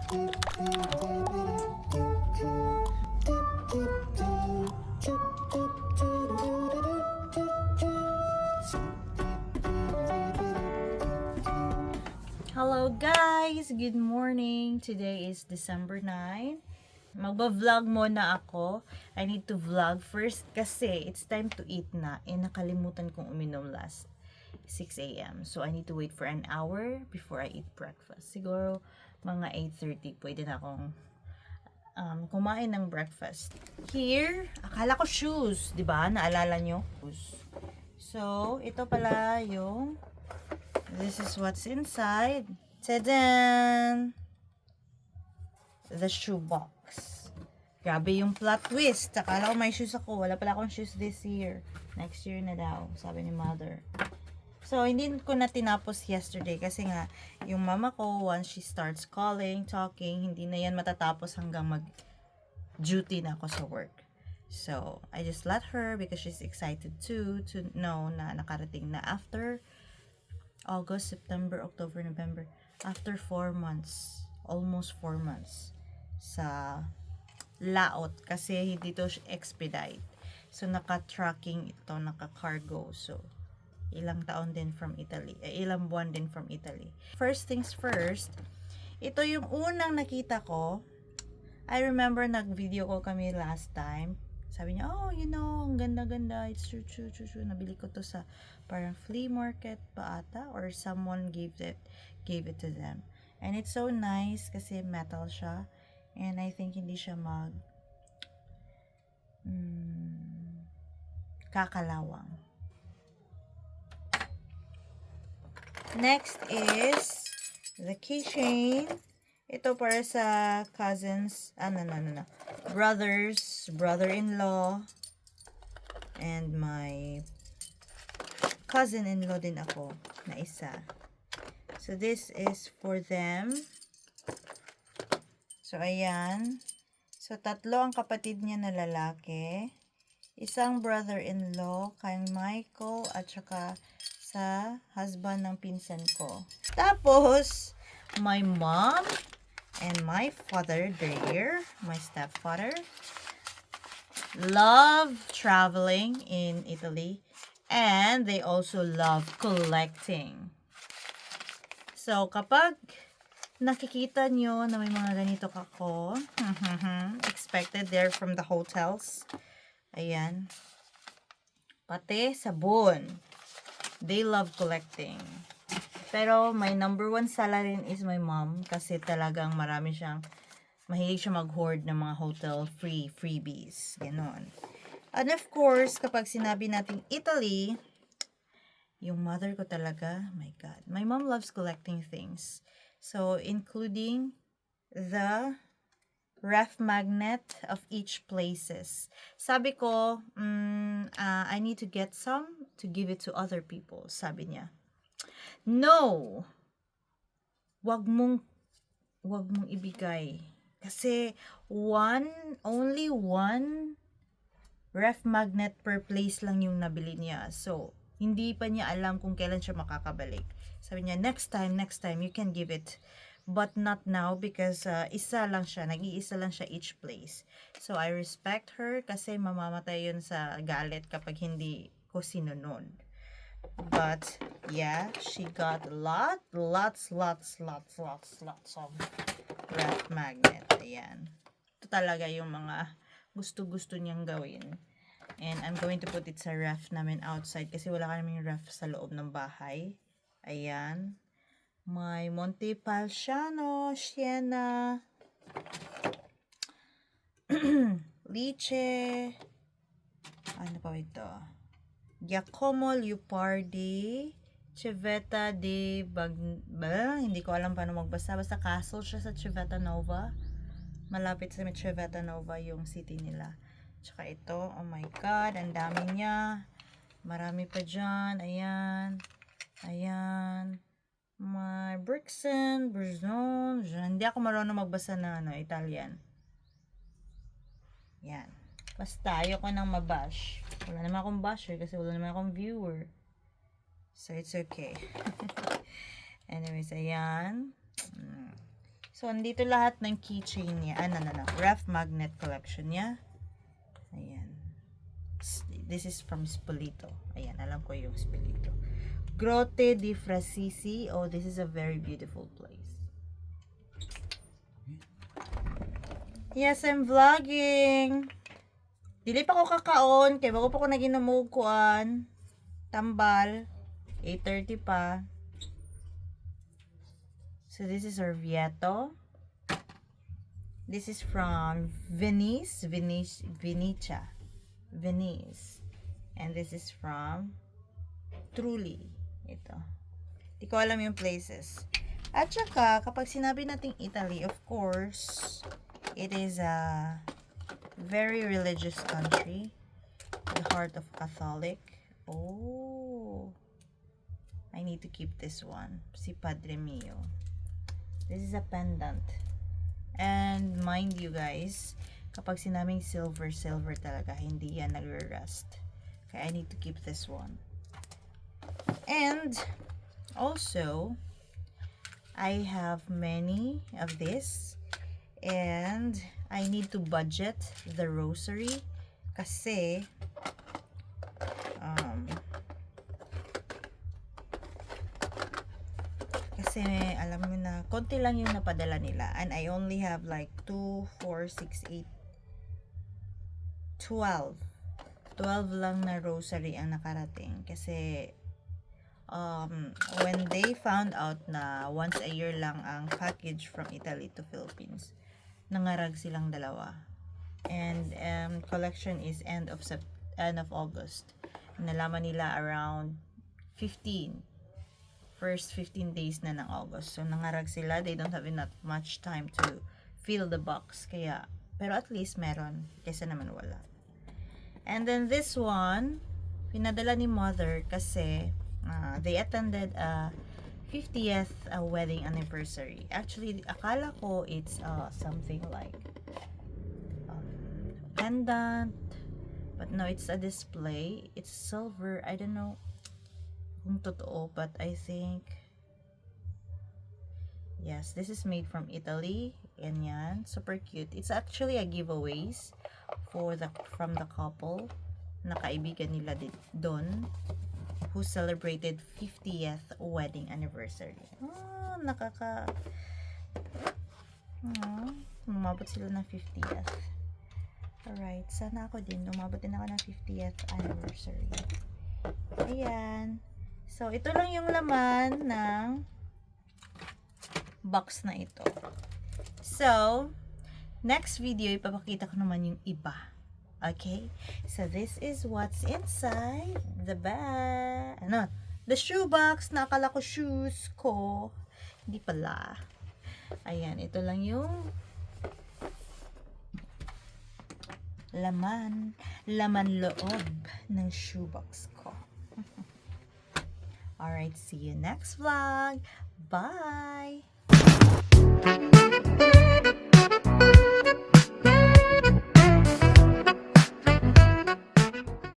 Hello guys! Good morning! Today is December 9. Magba-vlog muna ako. I need to vlog first kasi it's time to eat na. Nakalimutan kong uminom last 6 a.m. So I need to wait for an hour before I eat breakfast. Siguro mga 8:30 pwede na akong kumain ng breakfast. Here, akala ko shoes. Diba? Naalala nyo? So, ito pala yung this is what's inside. Tadan! The shoe box. Grabe yung plot twist. Akala ko may shoes ako. Wala pala akong shoes this year. Next year na daw, sabi ni mother. So, hindi ko na tinapos yesterday kasi nga, yung mama ko, once she starts calling, talking, hindi na yan matatapos hanggang mag-duty na ako sa work. So, I just let her because she's excited too to know na nakarating na after August, September, October, November. After 4 months. Almost 4 months. Sa laot. Kasi hindi to expedite. So, naka-tracking ito. Naka-cargo. So, ilang taon din from Italy. Ilang buwan din from Italy. First things first. Ito yung unang nakita ko. I remember nag-video call kami last time. Sabi niya, oh, you know, ang ganda-ganda. It's true. Nabili ko to sa parang flea market pa ata. Or someone gave it to them. And it's so nice kasi metal siya. And I think hindi siya kakalawang. Next is the keychain. Ito para sa cousins, brothers, brother-in-law, and my cousin-in-law din ako na isa. So, this is for them. So, ayan. So, tatlo ang kapatid niya na lalaki. Isang brother-in-law kay Michael at saka sa husband ng pinsan ko. Tapos, my mom and my father there, my stepfather, love traveling in Italy and they also love collecting. So, kapag nakikita nyo na may mga ganito ako, expected there from the hotels, ayan, pati sabon, they love collecting. Pero my number one seller rin is my mom kasi talagang marami siyang mahilig siya mag-hoard ng mga hotel freebies. Ganon. And of course, kapag sinabi natin Italy, yung mother ko talaga, my God. My mom loves collecting things. So, including the ref magnet of each places. Sabi ko, I need to get some to give it to other people. Sabi niya. No! Wag mong ibigay. Kasi only one ref magnet per place lang yung nabili niya. So, hindi pa niya alam kung kailan siya makakabalik. Sabi niya, next time, you can give it. But not now because nag-iisa lang siya each place. So, I respect her kasi mamamatay yun sa galit kapag hindi ko sinunod. But, yeah, she got lots of ref magnet. Ayan. Ito talaga yung mga gusto niyang gawin. And I'm going to put it sa ref namin outside kasi wala kaming ref sa loob ng bahay. Ayan. May Montepulciano, Siena, Liche, ano pa ito? Giacomo Leopardi, Civetta di hindi ko alam paano magbasa. Basta castle siya sa Civetta Nova. Malapit sa Civetta Nova yung city nila. Tsaka ito, oh my God, ang dami niya. Marami pa dyan. Ayan. My Brixen, Brzon. Hindi ako marunong magbasa na Italian. Yan. Basta, ayoko nang mabash. Wala naman akong basher kasi wala naman akong viewer. So, it's okay. Anyways, ayan. So, andito lahat ng keychain niya. Ref magnet collection niya. Ayan. This is from Spolito. Ayan, alam ko yung Spolito. Grotte di Frasisi. Oh, this is a very beautiful place. Yes, I'm vlogging. Dili pa ko kakaon. Kaya bago pa ko naginamog kuan. Tambal. 8:30 pa. So, this is Orvieto. This is from Venice. And this is from Truly. Ito. Di ko alam yung places. At saka, kapag sinabi nating Italy, of course, it is a very religious country. The heart of Catholic. Oh. I need to keep this one. Si Padre Mio. This is a pendant. And mind you guys, kapag sinaming silver talaga, hindi yan nagre-rust. Okay, I need to keep this one. And also, I have many of this. And I need to budget the rosary kasi alam mo na, konti lang yung napadala nila. And I only have like 2, 4, 6, 8, 12. 12 lang na rosary ang nakarating. Kasi, when they found out na once a year lang ang package from Italy to Philippines, nangarag silang dalawa. And, collection is end of August. Nalaman nila around 15. First 15 days na ng August. So, nangarag sila. They don't have enough much time to fill the box. Kaya, pero at least meron. Kaysa naman wala. And then this one, pinadala ni mother kasi they attended a 50th wedding anniversary. Actually, akala ko it's something like pendant. But no, it's a display. It's silver. I don't know kung totoo, but I think yes, this is made from Italy. Ganyan, super cute. It's actually a giveaways from the couple na kaibigan nila doon who celebrated 50th wedding anniversary. Umabot sila ng 50th. Alright, sana ako din umabot din ako ng 50th anniversary. Ayan. So, ito lang yung laman ng box na ito. So, next video, ipapakita ko naman yung iba. Okay? So, this is what's inside the bag. The shoe box na akala ko shoes ko. Hindi pala. Ayan, ito lang yung laman loob ng shoebox ko. Alright, see you next vlog. Bye!